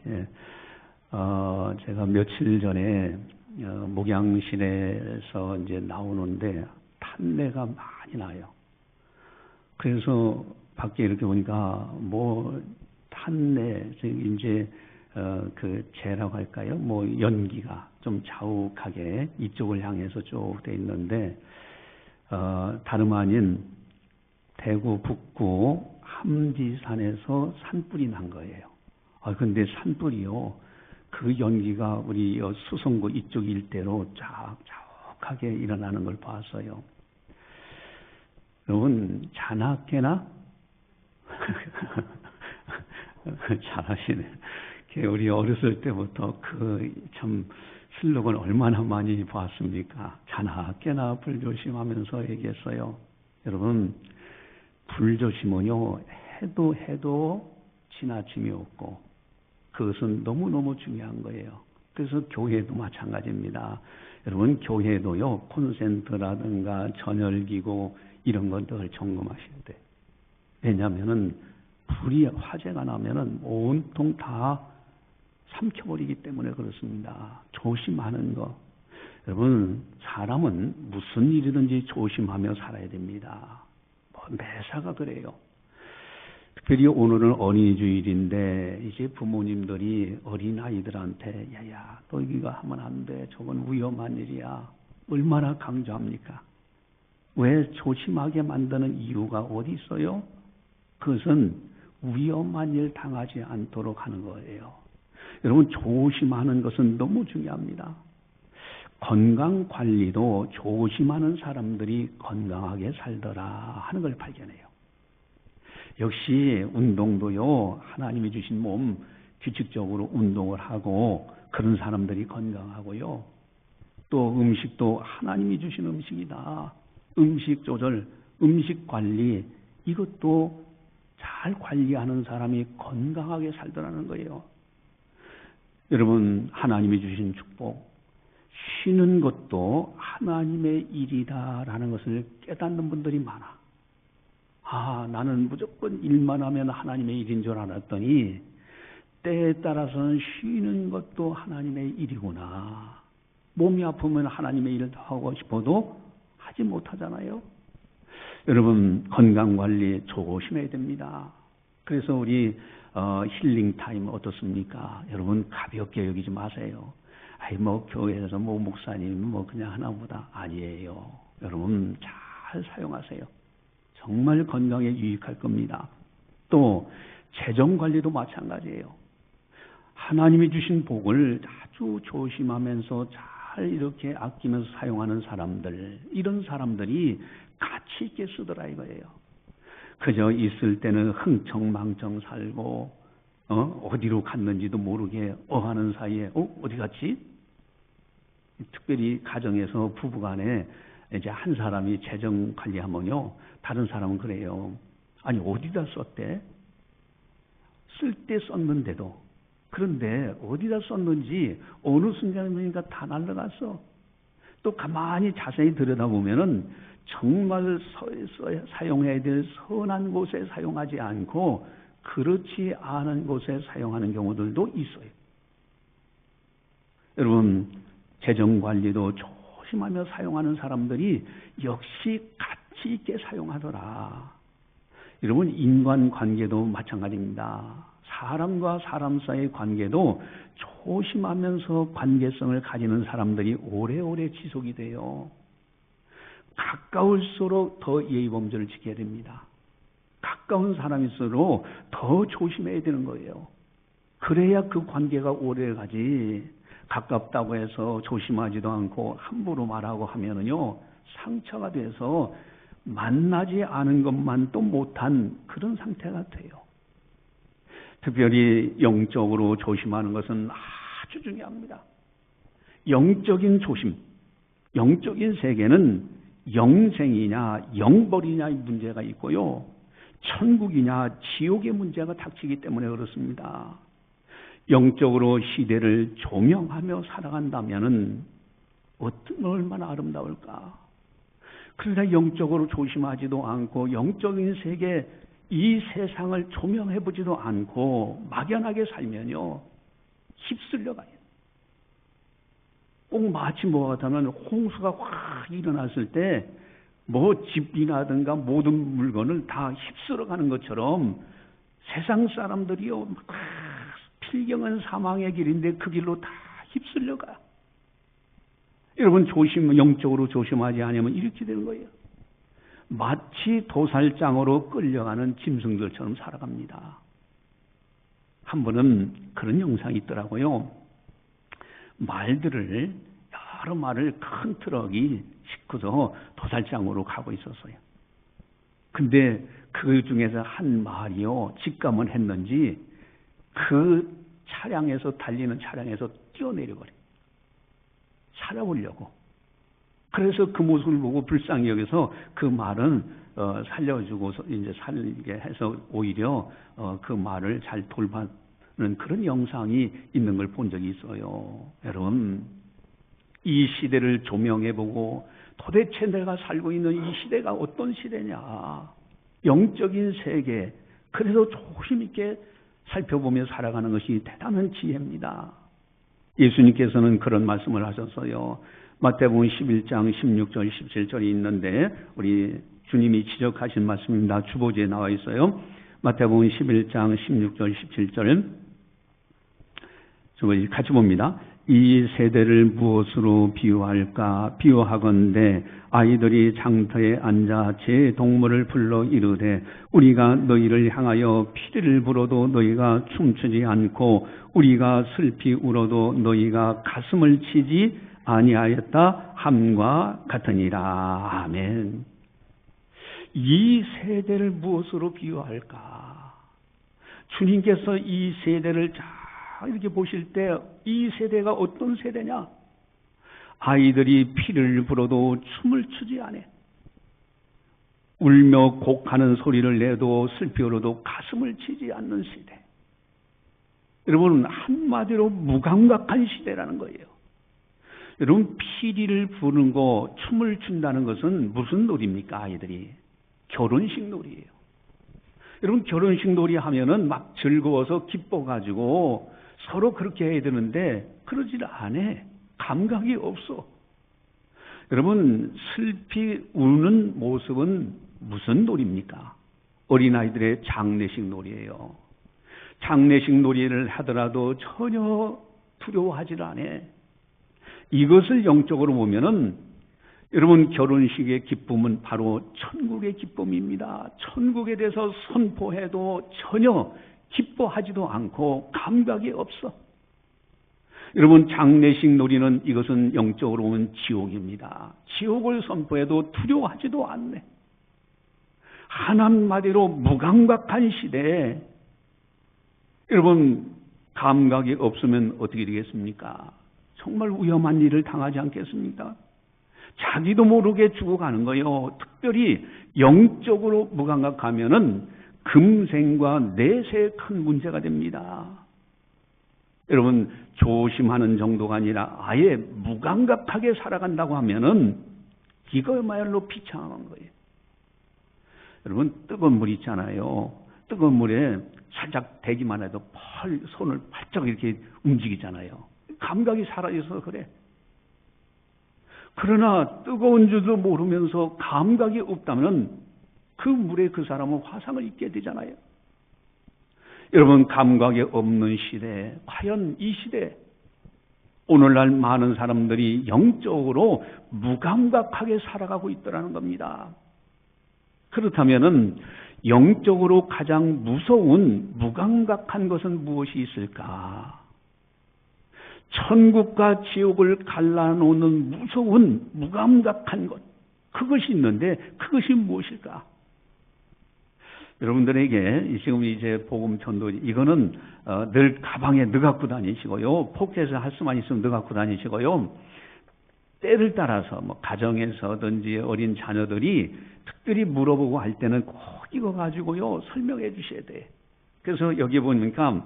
예. 제가 며칠 전에 목양실에서 이제 나오는데 탄내가 많이 나요. 그래서 밖에 이렇게 보니까 뭐 탄내, 이제 그 재라고 할까요? 뭐 연기가 좀 자욱하게 이쪽을 향해서 쭉 돼 있는데 다름 아닌 대구 북구 함지산에서 산불이 난 거예요. 근데 산불이요, 그 연기가 우리 수성구 이쪽 일대로 자욱하게 일어나는 걸 봤어요. 여러분, 자나 깨나? 잘하시네. 우리 어렸을 때부터 참 슬로건 얼마나 많이 봤습니까? 자나 깨나 불조심하면서 얘기했어요. 여러분, 불조심은요, 해도 지나침이 없고, 그것은 너무너무 중요한 거예요. 그래서 교회도 마찬가지입니다. 여러분, 교회도요, 콘센트라든가 전열기구 이런 것들 점검하셔야 돼. 왜냐하면은 불이, 화재가 나면은 온통 다 삼켜버리기 때문에 그렇습니다. 조심하는 거. 여러분, 사람은 무슨 일이든지 조심하며 살아야 됩니다. 매사가 그래요. 특별히 오늘은 어린이 주일인데 이제 부모님들이 어린아이들한테 야야, 너 이거 하면 안 돼, 저건 위험한 일이야, 얼마나 강조합니까? 왜 조심하게 만드는 이유가 어디 있어요? 그것은 위험한 일 당하지 않도록 하는 거예요. 여러분, 조심하는 것은 너무 중요합니다. 건강관리도 조심하는 사람들이 건강하게 살더라 하는 걸 발견해요. 역시 운동도요, 하나님이 주신 몸 규칙적으로 운동을 하고 그런 사람들이 건강하고요. 또 음식도 하나님이 주신 음식이다. 음식 조절, 음식 관리, 이것도 잘 관리하는 사람이 건강하게 살더라는 거예요. 여러분, 하나님이 주신 축복, 쉬는 것도 하나님의 일이다라는 것을 깨닫는 분들이 많아. 나는 무조건 일만 하면 하나님의 일인 줄 알았더니 때에 따라서는 쉬는 것도 하나님의 일이구나. 몸이 아프면 하나님의 일을 하고 싶어도 하지 못하잖아요. 여러분, 건강관리 조심해야 됩니다. 그래서 우리 힐링 타임 어떻습니까? 여러분, 가볍게 여기지 마세요. 교회에서 목사님 그냥 하나보다. 아니에요. 여러분, 잘 사용하세요. 정말 건강에 유익할 겁니다. 또 재정관리도 마찬가지예요. 하나님이 주신 복을 아주 조심하면서 잘 이렇게 아끼면서 사용하는 사람들, 이런 사람들이 가치 있게 쓰더라 이거예요. 그저 있을 때는 흥청망청 살고 어디로 갔는지도 모르게 어하는 사이에 어디 갔지? 특별히 가정에서 부부간에 이제 한 사람이 재정 관리하면요, 다른 사람은 그래요. 아니, 어디다 썼대? 쓸 때 썼는데도. 그런데 어디다 썼는지 어느 순간에 보니까 다 날라갔어. 또 가만히 자세히 들여다보면은 정말 사용해야 될 선한 곳에 사용하지 않고 그렇지 않은 곳에 사용하는 경우들도 있어요. 여러분, 재정관리도 조심하며 사용하는 사람들이 역시 가치 있게 사용하더라. 여러분, 인간관계도 마찬가지입니다. 사람과 사람 사이의 관계도 조심하면서 관계성을 가지는 사람들이 오래오래 지속이 돼요. 가까울수록 더 예의범절을 지켜야 됩니다. 가까운 사람일수록 더 조심해야 되는 거예요. 그래야 그 관계가 오래가지. 가깝다고 해서 조심하지도 않고 함부로 말하고 하면은요, 상처가 돼서 만나지 않은 것만 또 못한 그런 상태가 돼요. 특별히 영적으로 조심하는 것은 아주 중요합니다. 영적인 조심, 영적인 세계는 영생이냐 영벌이냐의 문제가 있고요, 천국이냐 지옥의 문제가 닥치기 때문에 그렇습니다. 영적으로 시대를 조명하며 살아간다면은 얼마나 아름다울까. 그러나 영적으로 조심하지도 않고 영적인 세계, 이 세상을 조명해보지도 않고 막연하게 살면요, 휩쓸려 가요. 꼭 마치 뭐가 같으면 홍수가 확 일어났을 때 뭐 집이라든가 모든 물건을 다 휩쓸어 가는 것처럼 세상 사람들이요 필경은 사망의 길인데 그 길로 다 휩쓸려 가. 여러분 영적으로 조심하지 않으면 이렇게 되는 거예요. 마치 도살장으로 끌려가는 짐승들처럼 살아갑니다. 한 번은 그런 영상이 있더라고요. 말들을 여러 말을 큰 트럭이 싣고서 도살장으로 가고 있었어요. 근데 그 중에서 한 말이요 직감을 했는지 그 차량에서 달리는 차량에서 뛰어내려버려요. 살아보려고. 그래서 그 모습을 보고 불쌍히 여겨서 그 말은 살려주고서 이제 살게 해서 오히려 그 말을 잘 돌봐는 그런 영상이 있는 걸 본 적이 있어요. 여러분, 이 시대를 조명해보고 도대체 내가 살고 있는 이 시대가 어떤 시대냐. 영적인 세계. 그래서 조심 있게 살펴보며 살아가는 것이 대단한 지혜입니다. 예수님께서는 그런 말씀을 하셨어요. 마태복음 11장 16절 17절이 있는데 우리 주님이 지적하신 말씀입니다. 주보지에 나와 있어요. 마태복음 11장 16절 17절 저걸 같이 봅니다. 이 세대를 무엇으로 비유할까? 비유하건대 아이들이 장터에 앉아 제 동물을 불러 이르되 우리가 너희를 향하여 피리를 불어도 너희가 춤추지 않고 우리가 슬피 울어도 너희가 가슴을 치지 아니하였다 함과 같으니라. 아멘. 이 세대를 무엇으로 비유할까? 주님께서 이 세대를 잘 이렇게 보실 때 이 세대가 어떤 세대냐? 아이들이 피를 불어도 춤을 추지 않아. 울며 곡하는 소리를 내도 슬피 울어도 가슴을 치지 않는 시대. 여러분, 한마디로 무감각한 시대라는 거예요. 여러분, 피리를 부는 거, 춤을 춘다는 것은 무슨 놀이입니까, 아이들이? 결혼식 놀이에요. 여러분, 결혼식 놀이 하면은 막 즐거워서 기뻐가지고 서로 그렇게 해야 되는데, 그러질 않아. 감각이 없어. 여러분, 슬피 우는 모습은 무슨 놀이입니까? 어린아이들의 장례식 놀이예요. 장례식 놀이를 하더라도 전혀 두려워하질 않아. 이것을 영적으로 보면은 여러분 결혼식의 기쁨은 바로 천국의 기쁨입니다. 천국에 대해서 선포해도 전혀 기뻐하지도 않고 감각이 없어. 여러분 장례식 놀이는 이것은 영적으로 보면 지옥입니다. 지옥을 선포해도 두려워하지도 않네. 한마디로 무감각한 시대에 여러분 감각이 없으면 어떻게 되겠습니까? 정말 위험한 일을 당하지 않겠습니까? 자기도 모르게 죽어가는 거예요. 특별히 영적으로 무감각하면은 금생과 내세에 큰 문제가 됩니다. 여러분 조심하는 정도가 아니라 아예 무감각하게 살아간다고 하면은 이거야말로 비참한 거예요. 여러분 뜨거운 물 있잖아요. 뜨거운 물에 살짝 대기만 해도 손을 발짝 이렇게 움직이잖아요. 감각이 사라져서 그래. 그러나 뜨거운 줄도 모르면서 감각이 없다면 그 물에 그 사람은 화상을 입게 되잖아요. 여러분 감각이 없는 시대, 과연 이 시대 오늘날 많은 사람들이 영적으로 무감각하게 살아가고 있더라는 겁니다. 그렇다면은 영적으로 가장 무서운 무감각한 것은 무엇이 있을까? 천국과 지옥을 갈라놓는 무서운 무감각한 것, 그것이 있는데 그것이 무엇일까? 여러분들에게 지금 이제 복음 전도 이거는 늘 가방에 넣어 갖고 다니시고요. 포켓에 할 수만 있으면 넣어 갖고 다니시고요. 때를 따라서 뭐 가정에서든지 어린 자녀들이 특별히 물어보고 할 때는 꼭 이거 가지고요 설명해 주셔야 돼. 그래서 여기 보니까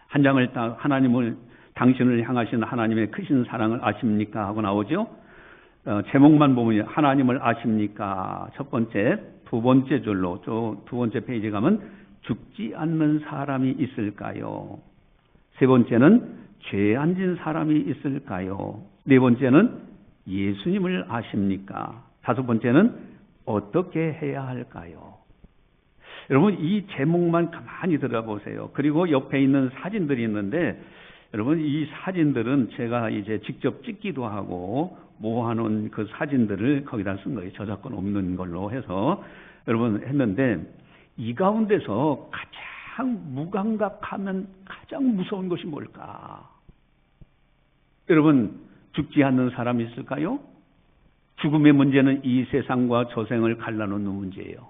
한 장을 딱 하나님을 당신을 향하신 하나님의 크신 사랑을 아십니까? 하고 나오죠. 제목만 보면 하나님을 아십니까? 첫 번째, 두 번째 줄로 두 번째 페이지 가면 죽지 않는 사람이 있을까요? 세 번째는 죄에 앉은 사람이 있을까요? 네 번째는 예수님을 아십니까? 다섯 번째는 어떻게 해야 할까요? 여러분, 이 제목만 가만히 들어보세요. 그리고 옆에 있는 사진들이 있는데, 여러분, 이 사진들은 제가 이제 직접 찍기도 하고 모아놓은 그 사진들을 거기다 쓴 거예요. 저작권 없는 걸로 해서 여러분 했는데, 이 가운데서 가장 무감각하면 가장 무서운 것이 뭘까? 여러분, 죽지 않는 사람이 있을까요? 죽음의 문제는 이 세상과 저생을 갈라놓는 문제예요.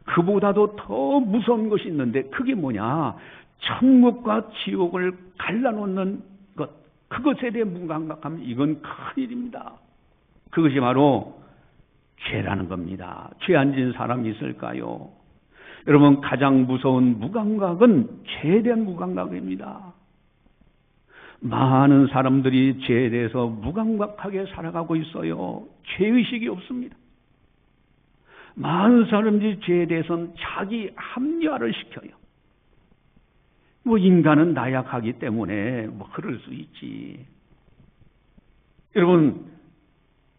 그보다도 더 무서운 것이 있는데 그게 뭐냐? 천국과 지옥을 갈라놓는 것, 그것에 대해 무감각하면 이건 큰일입니다. 그것이 바로 죄라는 겁니다. 죄 안 지은 사람이 있을까요? 여러분, 가장 무서운 무감각은 죄에 대한 무감각입니다. 많은 사람들이 죄에 대해서 무감각하게 살아가고 있어요. 죄의식이 없습니다. 많은 사람들이 죄에 대해서는 자기 합리화를 시켜요. 인간은 나약하기 때문에 그럴 수 있지. 여러분,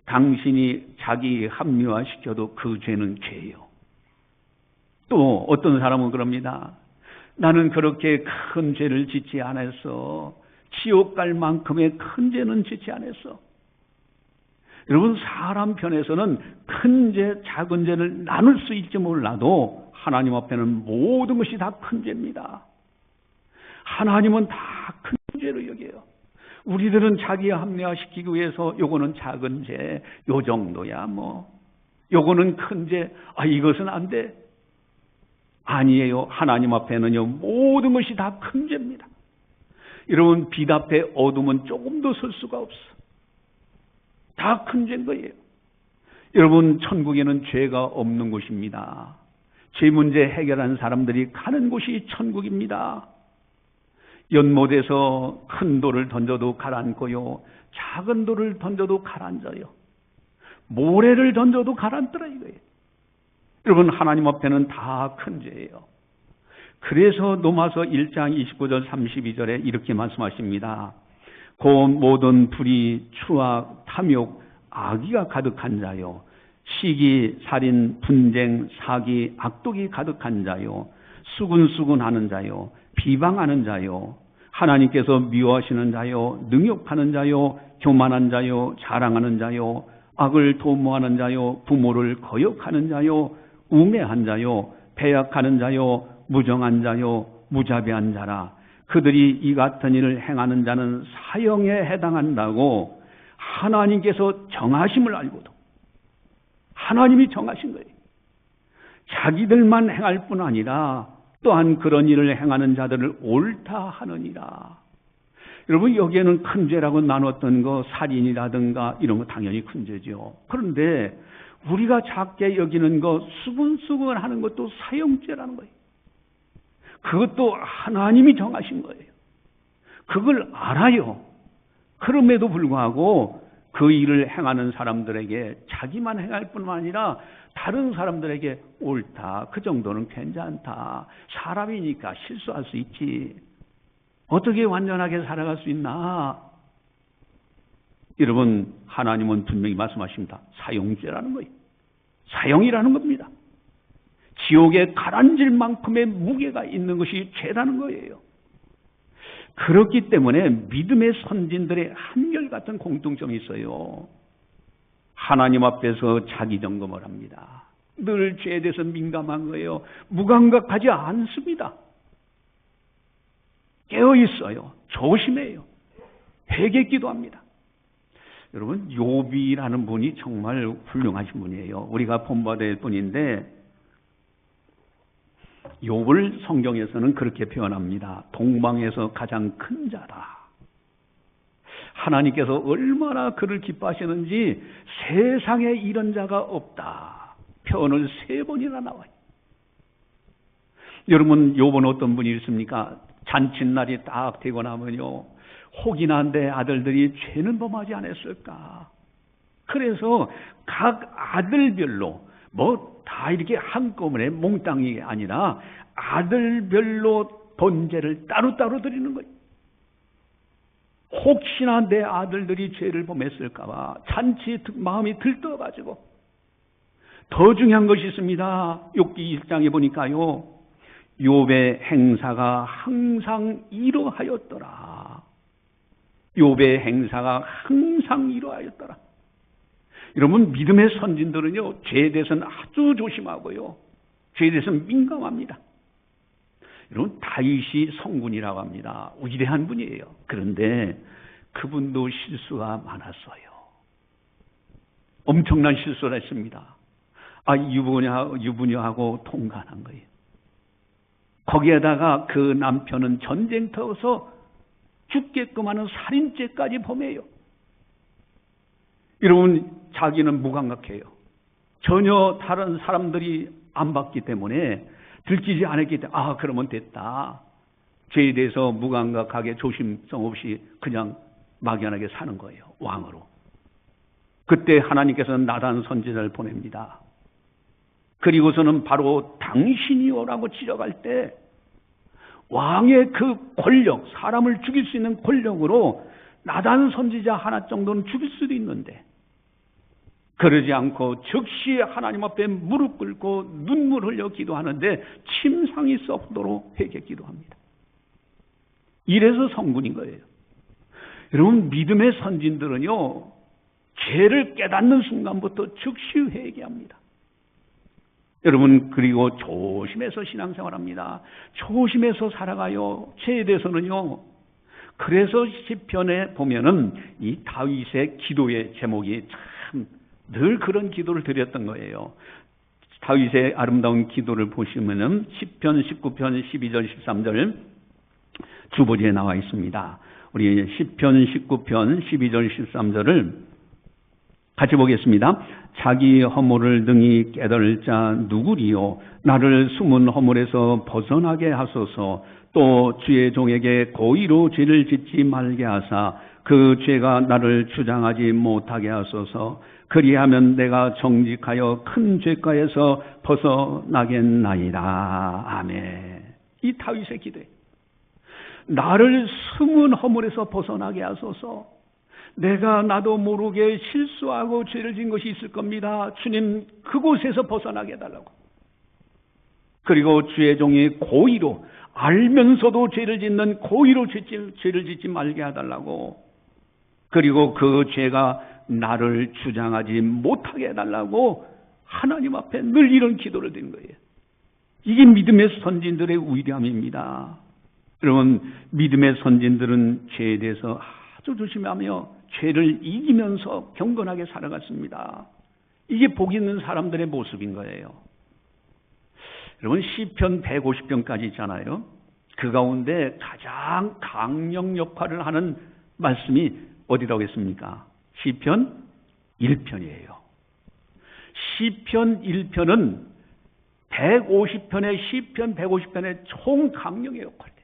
당신이 자기 합리화 시켜도 그 죄는 죄예요. 또 어떤 사람은 그럽니다. 나는 그렇게 큰 죄를 짓지 않았어. 지옥 갈 만큼의 큰 죄는 짓지 않았어. 여러분, 사람 편에서는 큰 죄, 작은 죄를 나눌 수 있지 몰라도 하나님 앞에는 모든 것이 다 큰 죄입니다. 하나님은 다 큰 죄로 여겨요. 우리들은 자기 합리화시키기 위해서 요거는 작은 죄, 요 정도야 요거는 큰 죄, 이것은 안 돼. 아니에요. 하나님 앞에는요, 모든 것이 다 큰 죄입니다. 여러분, 빛 앞에 어둠은 조금도 설 수가 없어. 다 큰 죄인 거예요. 여러분, 천국에는 죄가 없는 곳입니다. 죄 문제 해결한 사람들이 가는 곳이 천국입니다. 연못에서 큰 돌을 던져도 가라앉고요, 작은 돌을 던져도 가라앉아요. 모래를 던져도 가라앉더라 이거예요. 여러분, 하나님 앞에는 다 큰 죄예요. 그래서 로마서 1장 29절 32절에 이렇게 말씀하십니다. 곧 모든 불의, 추악, 탐욕, 악의가 가득한 자요, 시기, 살인, 분쟁, 사기, 악독이 가득한 자요, 수군수군하는 자요, 비방하는 자요, 하나님께서 미워하시는 자요, 능욕하는 자요, 교만한 자요, 자랑하는 자요, 악을 도모하는 자요, 부모를 거역하는 자요, 우매한 자요, 배약하는 자요, 무정한 자요, 무자비한 자라. 그들이 이 같은 일을 행하는 자는 사형에 해당한다고 하나님께서 정하심을 알고도, 하나님이 정하신 거예요. 자기들만 행할 뿐 아니라 또한 그런 일을 행하는 자들을 옳다 하느니라. 여러분, 여기에는 큰 죄라고 나눴던 거, 살인이라든가 이런 거 당연히 큰 죄죠. 그런데 우리가 작게 여기는 거, 수군수군 하는 것도 사형죄라는 거예요. 그것도 하나님이 정하신 거예요. 그걸 알아요. 그럼에도 불구하고 그 일을 행하는 사람들에게 자기만 행할 뿐만 아니라 다른 사람들에게 옳다, 그 정도는 괜찮다, 사람이니까 실수할 수 있지, 어떻게 완전하게 살아갈 수 있나. 여러분, 하나님은 분명히 말씀하십니다. 사형죄라는 거예요. 사형이라는 겁니다. 지옥에 가라앉을 만큼의 무게가 있는 것이 죄라는 거예요. 그렇기 때문에 믿음의 선진들의 한결같은 공통점이 있어요. 하나님 앞에서 자기 점검을 합니다. 늘 죄에 대해서 민감한 거예요. 무감각하지 않습니다. 깨어 있어요. 조심해요. 회개기도 합니다. 여러분, 욥이라는 분이 정말 훌륭하신 분이에요. 우리가 본받을 분인데, 욥을 성경에서는 그렇게 표현합니다. 동방에서 가장 큰 자다. 하나님께서 얼마나 그를 기뻐하시는지 세상에 이런 자가 없다. 표현을 3번이나 나와요. 여러분, 욥은 어떤 분이 있습니까? 잔칫날이 딱 되고 나면요, 혹이나 한데 아들들이 죄는 범하지 않았을까. 그래서 각 아들별로 다 이렇게 한꺼번에 몽땅이 아니라 아들별로 번제를 따로따로 드리는 거예요. 혹시나 내 아들들이 죄를 범했을까봐 잔치 마음이 들떠가지고, 더 중요한 것이 있습니다. 욥기 1장에 보니까요, 욥의 행사가 항상 이러하였더라. 욥의 행사가 항상 이러하였더라. 여러분, 믿음의 선진들은요, 죄에 대해서는 아주 조심하고요, 죄에 대해서는 민감합니다. 여러분, 다윗이 성군이라고 합니다. 위대한 분이에요. 그런데 그분도 실수가 많았어요. 엄청난 실수를 했습니다. 유부녀하고 통간한 거예요. 거기에다가 그 남편은 전쟁터에서 죽게끔 하는 살인죄까지 범해요. 여러분, 자기는 무감각해요. 전혀 다른 사람들이 안 봤기 때문에, 들키지 않았기 때문에, 그러면 됐다. 죄에 대해서 무감각하게 조심성 없이 그냥 막연하게 사는 거예요. 왕으로. 그때 하나님께서는 나단 선지자를 보냅니다. 그리고서는 바로 당신이오라고 지적할 때, 왕의 그 권력, 사람을 죽일 수 있는 권력으로 나단 선지자 하나 정도는 죽일 수도 있는데, 그러지 않고 즉시 하나님 앞에 무릎 꿇고 눈물 흘려 기도하는데 침상이 썩도록 회개 기도합니다. 이래서 성군인 거예요. 여러분, 믿음의 선진들은요, 죄를 깨닫는 순간부터 즉시 회개합니다. 여러분, 그리고 조심해서 신앙생활합니다. 조심해서 살아가요. 죄에 대해서는요. 그래서 시편에 보면은 이 다윗의 기도의 제목이 참 늘 그런 기도를 드렸던 거예요. 다윗의 아름다운 기도를 보시면은 시편 19편 12절 13절 주보지에 나와 있습니다. 우리 시편 19편 12절 13절을 같이 보겠습니다. 자기 허물을 능히 깨달을 자 누구리요? 나를 숨은 허물에서 벗어나게 하소서. 또 주의 종에게 고의로 죄를 짓지 말게 하사 그 죄가 나를 주장하지 못하게 하소서. 그리하면 내가 정직하여 큰 죄가에서 벗어나겠나이다. 아멘. 이 다윗의 기도에 나를 숨은 허물에서 벗어나게 하소서. 내가 나도 모르게 실수하고 죄를 지은 것이 있을 겁니다. 주님, 그곳에서 벗어나게 해달라고. 그리고 주의 종이 고의로, 알면서도 죄를 짓는 고의로 죄를 짓지 말게 해달라고. 그리고 그 죄가 나를 주장하지 못하게 해달라고 하나님 앞에 늘 이런 기도를 드린 거예요. 이게 믿음의 선진들의 위대함입니다. 여러분, 믿음의 선진들은 죄에 대해서 아주 조심하며 죄를 이기면서 경건하게 살아갔습니다. 이게 복 있는 사람들의 모습인 거예요. 여러분, 시편 150편까지 있잖아요. 그 가운데 가장 강력 역할을 하는 말씀이 어디라고 했습니까? 시편 1편이에요. 시편 1편은 150편의 시편 150편의 총 강력의 역할이에요.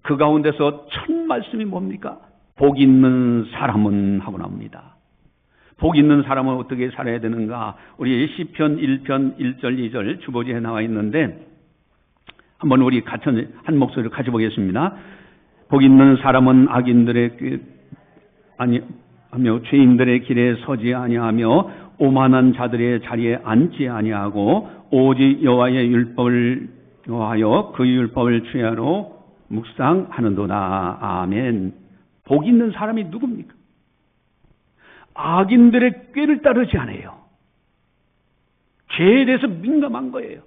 그 가운데서 첫 말씀이 뭡니까? 복 있는 사람은 하고 나옵니다. 복 있는 사람은 어떻게 살아야 되는가? 우리 시편 1편 1절 2절 주보지에 나와 있는데 한번 우리 같이 한 목소리를 같이 보겠습니다. 복 있는 사람은 악인들의 아니하며 죄인들의 길에 서지 아니하며 오만한 자들의 자리에 앉지 아니하고 오직 여호와의 율법을 좋아하여 그 율법을 취하러 묵상하는도다. 아멘. 복 있는 사람이 누굽니까? 악인들의 꾀를 따르지 않아요. 죄에 대해서 민감한 거예요.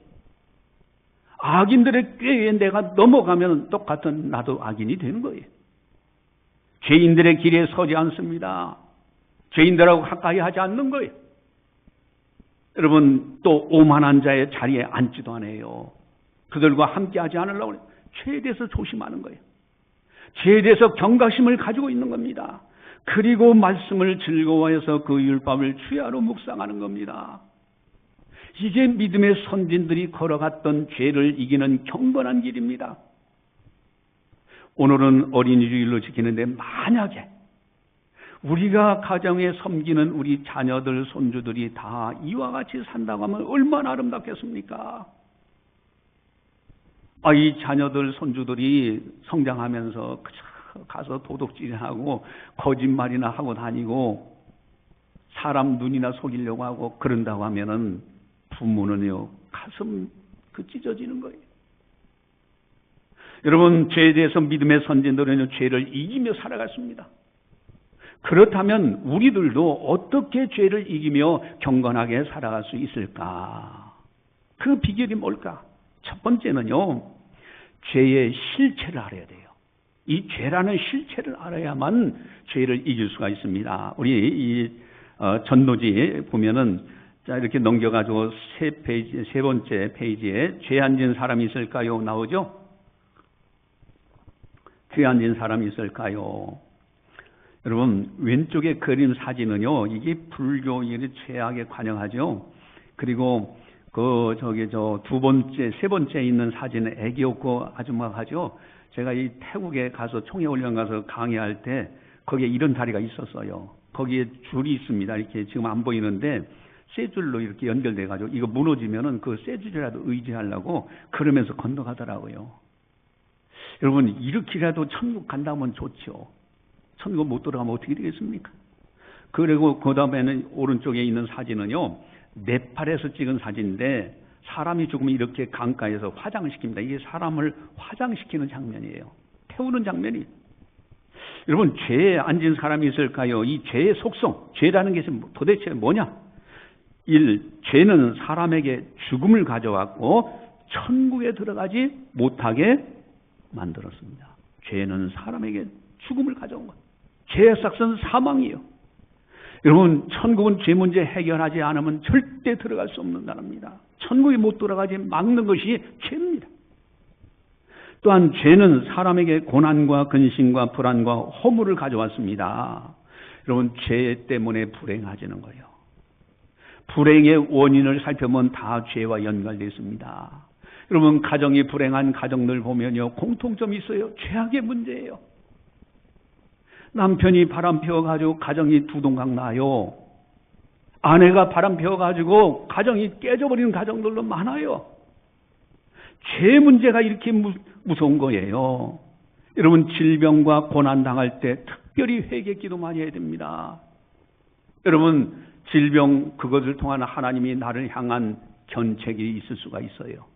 악인들의 꾀에 내가 넘어가면 똑같은 나도 악인이 되는 거예요. 죄인들의 길에 서지 않습니다. 죄인들하고 가까이 하지 않는 거예요. 여러분, 또 오만한 자의 자리에 앉지도 않아요. 그들과 함께 하지 않으려고 해요. 죄에 대해서 조심하는 거예요. 죄에 대해서 경각심을 가지고 있는 겁니다. 그리고 말씀을 즐거워해서 그 율법을 취하러 묵상하는 겁니다. 이게 믿음의 선진들이 걸어갔던 죄를 이기는 경건한 길입니다. 오늘은 어린이 주일로 지키는데 만약에 우리가 가정에 섬기는 우리 자녀들, 손주들이 다 이와 같이 산다고 하면 얼마나 아름답겠습니까? 이 자녀들, 손주들이 성장하면서 가서 도둑질하고 거짓말이나 하고 다니고 사람 눈이나 속이려고 하고 그런다고 하면은 부모는요 가슴 찢어지는 거예요. 여러분, 죄에 대해서 믿음의 선진들은요 죄를 이기며 살아갔습니다. 그렇다면 우리들도 어떻게 죄를 이기며 경건하게 살아갈 수 있을까? 그 비결이 뭘까? 첫 번째는요, 죄의 실체를 알아야 돼요. 이 죄라는 실체를 알아야만 죄를 이길 수가 있습니다. 우리 이 전도지 보면은 자 이렇게 넘겨가지고 세 번째 페이지에 죄 안 지은 사람이 있을까요? 나오죠? 죄 안 지은 사람이 있을까요? 여러분, 왼쪽에 그림 사진은요, 이게 불교인의 죄악에 관영하죠. 그리고 세 번째 있는 사진은 애기 없고 아줌마가 하죠. 제가 이 태국에 가서 총회훈련 가서 강의할 때 거기에 이런 다리가 있었어요. 거기에 줄이 있습니다. 이렇게 지금 안 보이는데 쇠 줄로 이렇게 연결돼 가지고 이거 무너지면은 그 쇠 줄이라도 의지하려고 그러면서 건너가더라고요. 여러분, 이렇게라도 천국 간다면 좋죠. 천국 못 돌아가면 어떻게 되겠습니까? 그리고 그 다음에는 오른쪽에 있는 사진은요, 네팔에서 찍은 사진인데 사람이 죽으면 이렇게 강가에서 화장을 시킵니다. 이게 사람을 화장시키는 장면이에요. 태우는 장면이. 여러분, 죄에 앉은 사람이 있을까요? 이 죄의 속성, 죄라는 것이 도대체 뭐냐? 1. 죄는 사람에게 죽음을 가져왔고 천국에 들어가지 못하게 만들었습니다. 죄는 사람에게 죽음을 가져온 것. 죄의 삭은 사망이에요. 여러분, 천국은 죄 문제 해결하지 않으면 절대 들어갈 수 없는 나라입니다. 천국에 못 들어가지 막는 것이 죄입니다. 또한 죄는 사람에게 고난과 근심과 불안과 허물을 가져왔습니다. 여러분, 죄 때문에 불행해지는 거예요. 불행의 원인을 살펴보면 다 죄와 연관되어 있습니다. 여러분, 가정이 불행한 가정들 보면요, 공통점이 있어요. 죄악의 문제예요. 남편이 바람 피워가지고 가정이 두동강 나요. 아내가 바람 피워가지고 가정이 깨져버리는 가정들도 많아요. 죄 문제가 이렇게 무서운 거예요. 여러분, 질병과 고난 당할 때 특별히 회개 기도 많이 해야 됩니다. 여러분, 질병 그것을 통한 하나님이 나를 향한 견책이 있을 수가 있어요.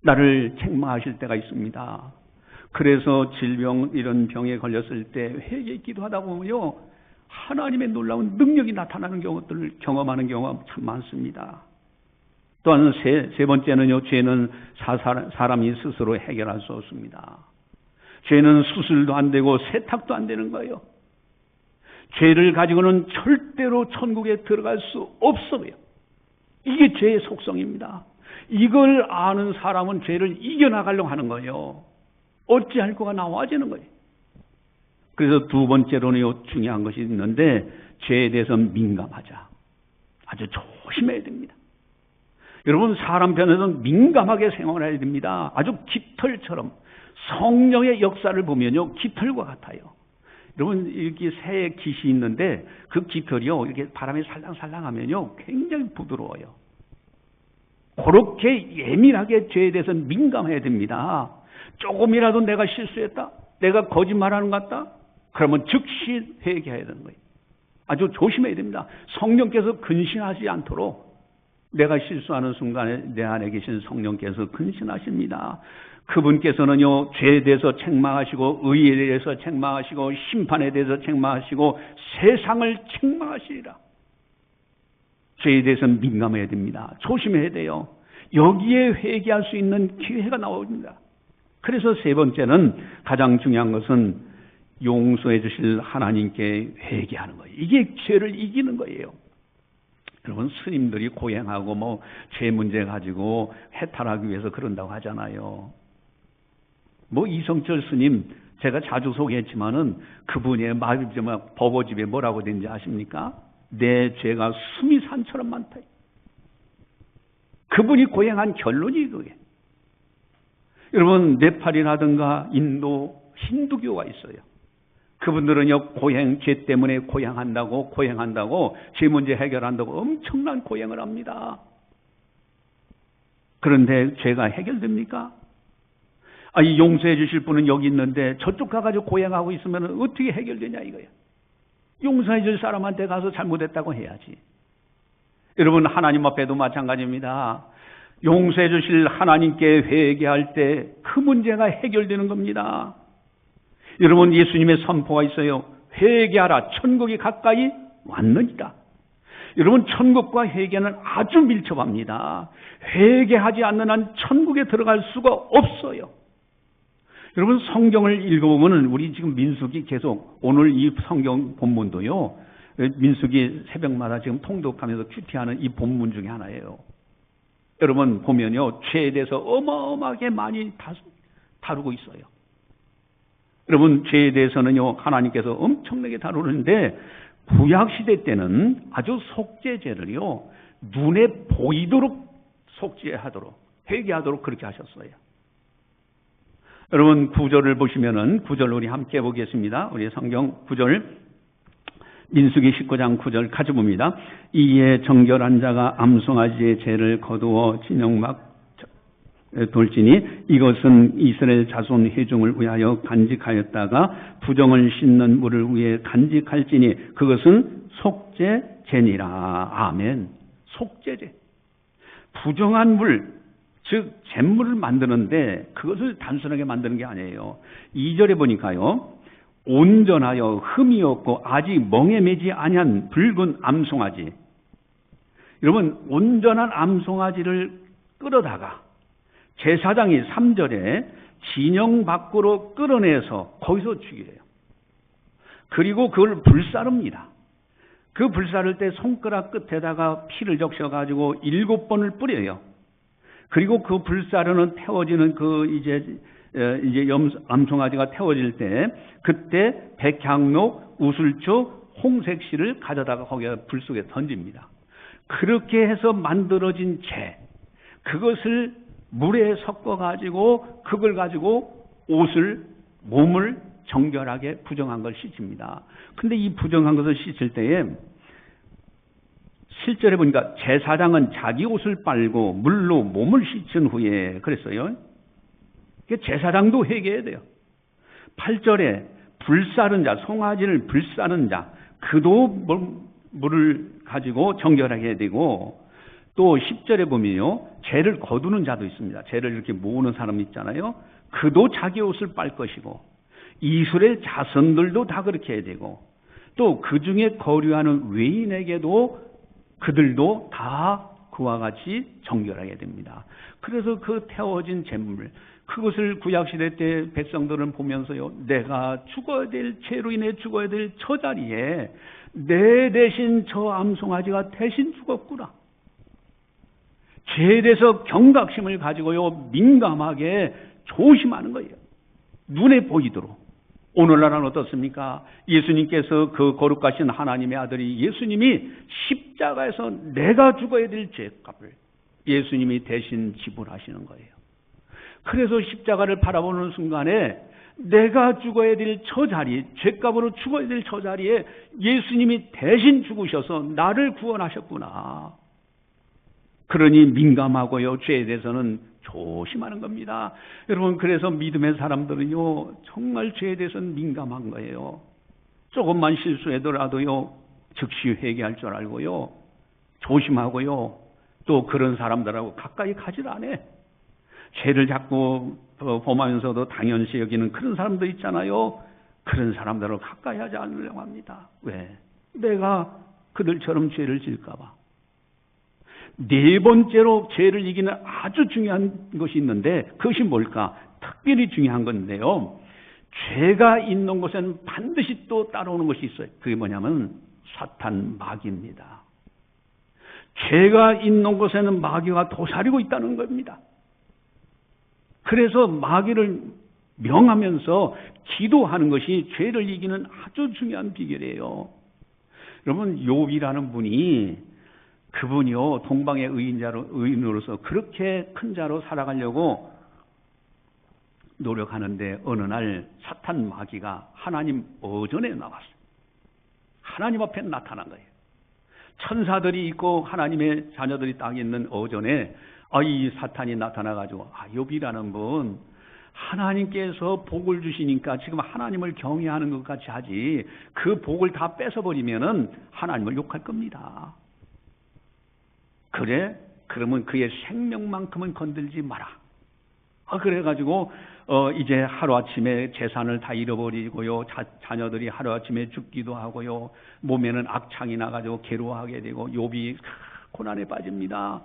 나를 책망하실 때가 있습니다. 그래서 질병 이런 병에 걸렸을 때 회개 기도하다 보면요, 하나님의 놀라운 능력이 나타나는 경우들을 경험하는 경우가 참 많습니다. 또한 세 번째는요, 죄는 사람이 스스로 해결할 수 없습니다. 죄는 수술도 안 되고 세탁도 안 되는 거예요. 죄를 가지고는 절대로 천국에 들어갈 수 없어요. 이게 죄의 속성입니다. 이걸 아는 사람은 죄를 이겨나가려고 하는 거예요. 어찌할 거가 나와지는 거예요. 그래서 두 번째로는 중요한 것이 있는데, 죄에 대해서 민감하자. 아주 조심해야 됩니다. 여러분, 사람 편에서는 민감하게 생활해야 됩니다. 아주 깃털처럼. 성령의 역사를 보면요, 깃털과 같아요. 여러분, 이렇게 새의 깃이 있는데 그 깃털이요, 이렇게 바람이 살랑살랑 하면요, 굉장히 부드러워요. 그렇게 예민하게 죄에 대해서 민감해야 됩니다. 조금이라도 내가 실수했다, 내가 거짓말하는 것 같다, 그러면 즉시 회개해야 되는 거예요. 아주 조심해야 됩니다. 성령께서 근신하지 않도록, 내가 실수하는 순간에 내 안에 계신 성령께서 근신하십니다. 그분께서는요, 죄에 대해서 책망하시고 의에 대해서 책망하시고 심판에 대해서 책망하시고 세상을 책망하시리라. 죄에 대해서 민감해야 됩니다. 조심해야 돼요. 여기에 회개할 수 있는 기회가 나옵니다. 그래서 세 번째는, 가장 중요한 것은 용서해 주실 하나님께 회개하는 거예요. 이게 죄를 이기는 거예요. 여러분, 스님들이 고행하고 죄 문제 가지고 해탈하기 위해서 그런다고 하잖아요. 이성철 스님, 제가 자주 소개했지만은 그분의 법어집에 뭐라고 되는지 아십니까? 내 죄가 숨이 산처럼 많다. 그분이 고행한 결론이 그게. 여러분, 네팔이라든가 인도 힌두교가 있어요. 그분들은요, 죄 때문에 고행한다고 죄 문제 해결한다고 엄청난 고행을 합니다. 그런데 죄가 해결됩니까? 이 용서해 주실 분은 여기 있는데 저쪽 가가지고 고행하고 있으면 어떻게 해결되냐 이거야. 용서해 줄 사람한테 가서 잘못했다고 해야지. 여러분, 하나님 앞에도 마찬가지입니다. 용서해 주실 하나님께 회개할 때 그 문제가 해결되는 겁니다. 여러분, 예수님의 선포가 있어요. 회개하라, 천국이 가까이 왔느니라. 여러분, 천국과 회개는 아주 밀접합니다. 회개하지 않는 한 천국에 들어갈 수가 없어요. 여러분, 성경을 읽어보면 우리 지금 민수기 계속 오늘 이 성경 본문도요, 민수기 새벽마다 지금 통독하면서 큐티하는 이 본문 중에 하나예요. 여러분 보면요, 죄에 대해서 어마어마하게 많이 다루고 있어요. 여러분, 죄에 대해서는요, 하나님께서 엄청나게 다루는데 구약시대 때는 아주 속죄죄를요, 눈에 보이도록 속죄하도록, 회개하도록 그렇게 하셨어요. 여러분, 구절을 보시면은, 구절 우리 함께 보겠습니다. 우리 성경 구절, 민수기 19장 9절 같이 봅니다. 이에 정결한 자가 암송아지의 죄를 거두어 진영막 돌지니 이것은 이스라엘 자손 회중을 위하여 간직하였다가 부정을 씻는 물을 위해 간직할지니 그것은 속죄죄니라. 아멘. 속죄죄. 부정한 물, 즉 잿물을 만드는데 그것을 단순하게 만드는 게 아니에요. 2절에 보니까요, 온전하여 흠이 없고 아직 멍에 매지 아니한 붉은 암송아지. 여러분, 온전한 암송아지를 끌어다가 제사장이 3절에 진영 밖으로 끌어내서 거기서 죽이래요. 그리고 그걸 불사릅니다. 그 불사를 때 손가락 끝에다가 피를 적셔가지고 7번을 뿌려요. 그리고 그 불사르는 태워지는 이제 암송아지가 태워질 때 그때 백향록, 우슬초, 홍색실을 가져다가 거기에 불 속에 던집니다. 그렇게 해서 만들어진 재, 그것을 물에 섞어가지고 그걸 가지고 몸을 정결하게 부정한 걸 씻습니다. 근데 이 부정한 것을 씻을 때에 실제로 보니까 제사장은 자기 옷을 빨고 물로 몸을 씻은 후에 그랬어요. 제사장도 회개해야 돼요. 8절에 불사른 자, 송아지를 불사른 자, 그도 물을 가지고 정결하게 해야 되고, 또 10절에 보면요, 죄를 거두는 자도 있습니다. 죄를 이렇게 모으는 사람 있잖아요. 그도 자기 옷을 빨 것이고, 이스라엘 자손들도 다 그렇게 해야 되고, 또 그 중에 거류하는 외인에게도 그들도 다 그와 같이 정결하게 됩니다. 그래서 그 태워진 잿물, 그것을 구약시대 때 백성들은 보면서요, 내가 죽어야 될, 죄로 인해 죽어야 될 저 자리에 내 대신 저 암송아지가 대신 죽었구나. 죄에 대해서 경각심을 가지고요, 민감하게 조심하는 거예요. 눈에 보이도록. 오늘날은 어떻습니까? 예수님께서 그 거룩하신 하나님의 아들이 예수님이 십자가에서 내가 죽어야 될 죄값을 예수님이 대신 지불하시는 거예요. 그래서 십자가를 바라보는 순간에 내가 죽어야 될 저 자리, 죄값으로 죽어야 될 저 자리에 예수님이 대신 죽으셔서 나를 구원하셨구나. 그러니 민감하고요, 죄에 대해서는 조심하는 겁니다. 여러분, 그래서 믿음의 사람들은요, 정말 죄에 대해서는 민감한 거예요. 조금만 실수하더라도요, 즉시 회개할 줄 알고요, 조심하고요, 또 그런 사람들하고 가까이 가질 않아. 죄를 자꾸 범하면서도 당연시 여기는 그런 사람들 있잖아요. 그런 사람들하고 가까이 하지 않으려고 합니다. 왜? 내가 그들처럼 죄를 질까 봐. 네 번째로 죄를 이기는 아주 중요한 것이 있는데 그것이 뭘까? 특별히 중요한 건데요, 죄가 있는 곳에는 반드시 또 따라오는 것이 있어요. 그게 뭐냐면 사탄, 마귀입니다. 죄가 있는 곳에는 마귀가 도사리고 있다는 겁니다. 그래서 마귀를 명하면서 기도하는 것이 죄를 이기는 아주 중요한 비결이에요. 여러분, 욥이라는 분이, 그분이요, 동방의 의인으로서 그렇게 큰 자로 살아가려고 노력하는데 어느 날 사탄 마귀가 하나님 어전에 나왔어요. 하나님 앞에 나타난 거예요. 천사들이 있고 하나님의 자녀들이 딱 있는 어전에 이 사탄이 나타나가지고, 욥이라는 분 하나님께서 복을 주시니까 지금 하나님을 경외하는 것 같이 하지, 그 복을 다 뺏어버리면은 하나님을 욕할 겁니다. 그래? 그러면 그의 생명만큼은 건들지 마라. 그래가지고 이제 하루아침에 재산을 다 잃어버리고요, 자녀들이 하루아침에 죽기도 하고요, 몸에는 악창이 나가지고 괴로워하게 되고 욥이 고난에 빠집니다.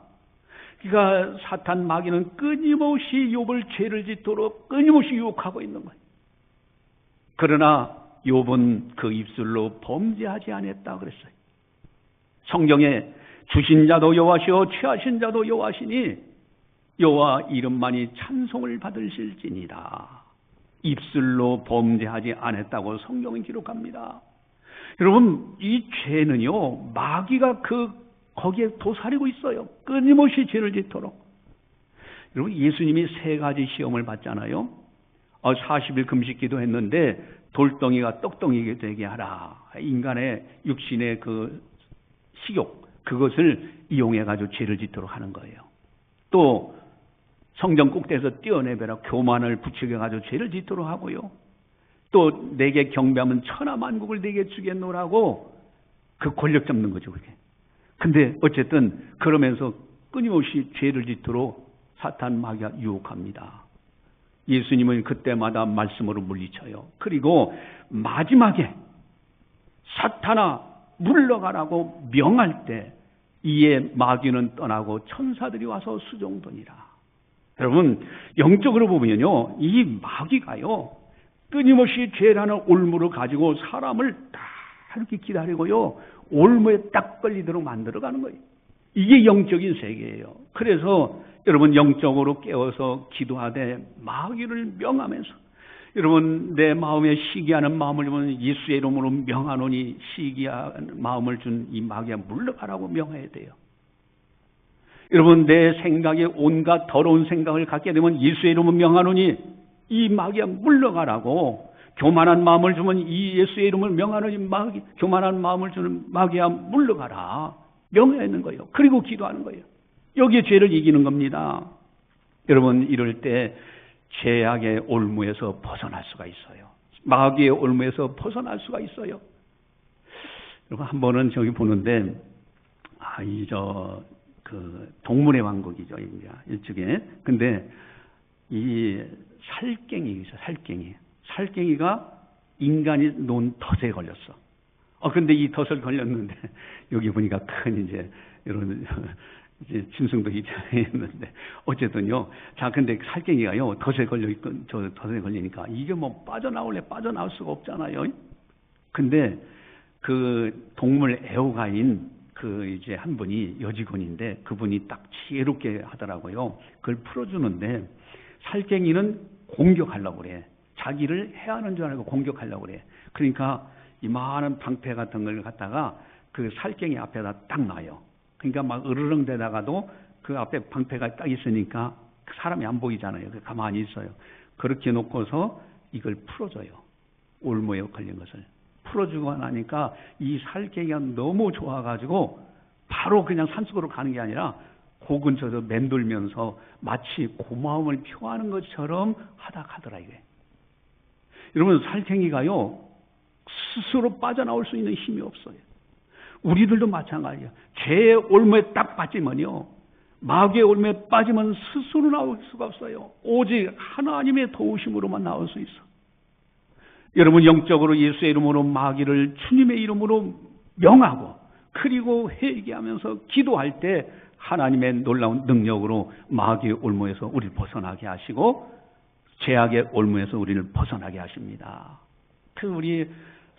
그러니까 사탄 마귀는 끊임없이 욥을 죄를 짓도록 끊임없이 유혹하고 있는 거예요. 그러나 욥은 그 입술로 범죄하지 않았다 그랬어요. 성경에 주신 자도 여호와시오 취하신 자도 여호와시니 여호와 이름만이 찬송을 받으실지니라. 입술로 범죄하지 않았다고 성경은 기록합니다. 여러분, 이 죄는요, 마귀가 거기에 도사리고 있어요. 끊임없이 죄를 짓도록. 여러분, 예수님이 3가지 시험을 받잖아요. 40일 금식기도 했는데 돌덩이가 떡덩이게 되게 하라. 인간의 육신의 그 식욕, 그것을 이용해가지고 죄를 짓도록 하는 거예요. 또 성전 꼭대기에서 뛰어내벼라. 교만을 부추겨가지고 죄를 짓도록 하고요. 또 내게 경배하면 천하만국을 내게 주겠노라고 그 권력 잡는 거죠, 그게. 근데 어쨌든 그러면서 끊임없이 죄를 짓도록 사탄 마귀가 유혹합니다. 예수님은 그때마다 말씀으로 물리쳐요. 그리고 마지막에 사탄아 물러가라고 명할 때 이에 마귀는 떠나고 천사들이 와서 수종되니라. 여러분, 영적으로 보면요, 이 마귀가요 끊임없이 죄라는 올무를 가지고 사람을 다 이렇게 기다리고요, 올무에 딱 걸리도록 만들어가는 거예요. 이게 영적인 세계예요. 그래서 여러분, 영적으로 깨워서 기도하되 마귀를 명하면서, 여러분, 내 마음에 시기하는 마음을 주면 예수의 이름으로 명하노니 시기한 마음을 준 이 마귀야 물러가라고 명해야 돼요. 여러분, 내 생각에 온갖 더러운 생각을 갖게 되면 예수의 이름으로 명하노니 이 마귀야 물러가라고, 교만한 마음을 주면 이 예수의 이름을 명하노니 교만한 마음을 주는 마귀야 물러가라 명해야 하는 거예요. 그리고 기도하는 거예요. 여기에 죄를 이기는 겁니다. 여러분, 이럴 때 죄악의 올무에서 벗어날 수가 있어요. 마귀의 올무에서 벗어날 수가 있어요. 여러분, 한 번은 저기 보는데, 동물의 왕국이죠, 이쪽에. 근데 이 살갱이가 인간이 놓은 덫에 걸렸어. 근데 이 덫을 걸렸는데, 여기 보니까 큰 이런 짐승도 있는데, 어쨌든요. 자, 근데 살갱이가요, 덫에 걸리니까, 이게 뭐 빠져나올 수가 없잖아요. 근데 그 동물 애호가인 한 분이 여직원인데, 그분이 딱 지혜롭게 하더라고요. 그걸 풀어주는데, 살갱이는 공격하려고 그래. 자기를 해하는 줄 알고 공격하려고 그래. 그러니까 이만한 방패 같은 걸 갖다가 그 살갱이 앞에다 딱 놔요. 그러니까 막 으르렁 대다가도 그 앞에 방패가 딱 있으니까 사람이 안 보이잖아요. 가만히 있어요. 그렇게 놓고서 이걸 풀어줘요. 올무에 걸린 것을. 풀어주고 나니까 이 살갱이가 너무 좋아가지고 바로 그냥 산속으로 가는 게 아니라 그 근처에서 맴돌면서 마치 고마움을 표하는 것처럼 하다 가더라, 이게. 여러분, 살갱이가요, 스스로 빠져나올 수 있는 힘이 없어요. 우리들도 마찬가지예요. 죄의 올무에 딱 빠지면요, 마귀의 올무에 빠지면 스스로 나올 수가 없어요. 오직 하나님의 도우심으로만 나올 수 있어. 여러분, 영적으로 예수의 이름으로 마귀를 주님의 이름으로 명하고, 그리고 회개하면서 기도할 때 하나님의 놀라운 능력으로 마귀의 올무에서 우리를 벗어나게 하시고 죄악의 올무에서 우리를 벗어나게 하십니다. 우리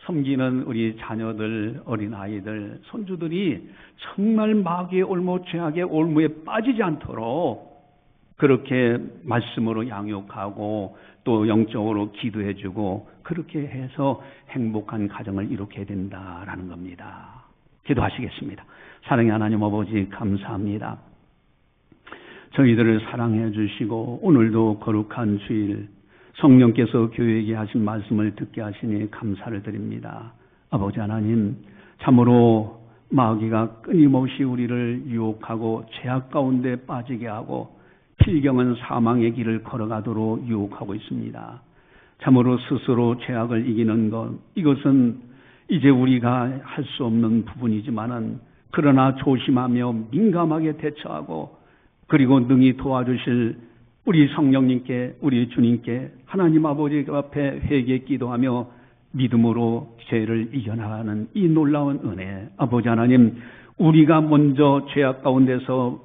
섬기는 우리 자녀들, 어린아이들, 손주들이 정말 마귀의 올무, 죄악의 올무에 빠지지 않도록 그렇게 말씀으로 양육하고 또 영적으로 기도해주고 그렇게 해서 행복한 가정을 이루게 된다라는 겁니다. 기도하시겠습니다. 사랑의 하나님 아버지, 감사합니다. 저희들을 사랑해 주시고 오늘도 거룩한 주일 성령께서 교회에게 하신 말씀을 듣게 하시니 감사를 드립니다. 아버지 하나님, 참으로 마귀가 끊임없이 우리를 유혹하고 죄악 가운데 빠지게 하고 필경은 사망의 길을 걸어가도록 유혹하고 있습니다. 참으로 스스로 죄악을 이기는 것, 이것은 이제 우리가 할 수 없는 부분이지만은 그러나 조심하며 민감하게 대처하고 그리고 능히 도와주실 우리 성령님께, 우리 주님께 하나님 아버지 앞에 회개 기도하며 믿음으로 죄를 이겨나가는 이 놀라운 은혜, 아버지 하나님, 우리가 먼저 죄악 가운데서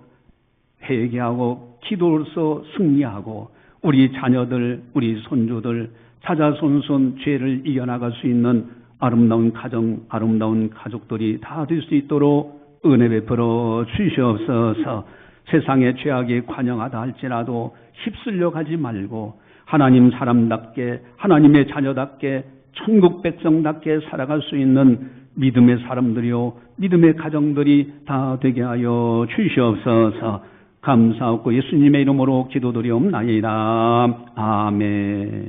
회개하고 기도로서 승리하고 우리 자녀들, 우리 손주들 자자손손 죄를 이겨나갈 수 있는 아름다운 가정, 아름다운 가족들이 다 될 수 있도록 은혜 베풀어 주시옵소서. 세상의 죄악이 관영하다 할지라도 휩쓸려 가지 말고 하나님 사람답게, 하나님의 자녀답게, 천국 백성답게 살아갈 수 있는 믿음의 사람들이요, 믿음의 가정들이 다 되게 하여 주시옵소서. 감사하고 예수님의 이름으로 기도드리옵나이다. 아멘.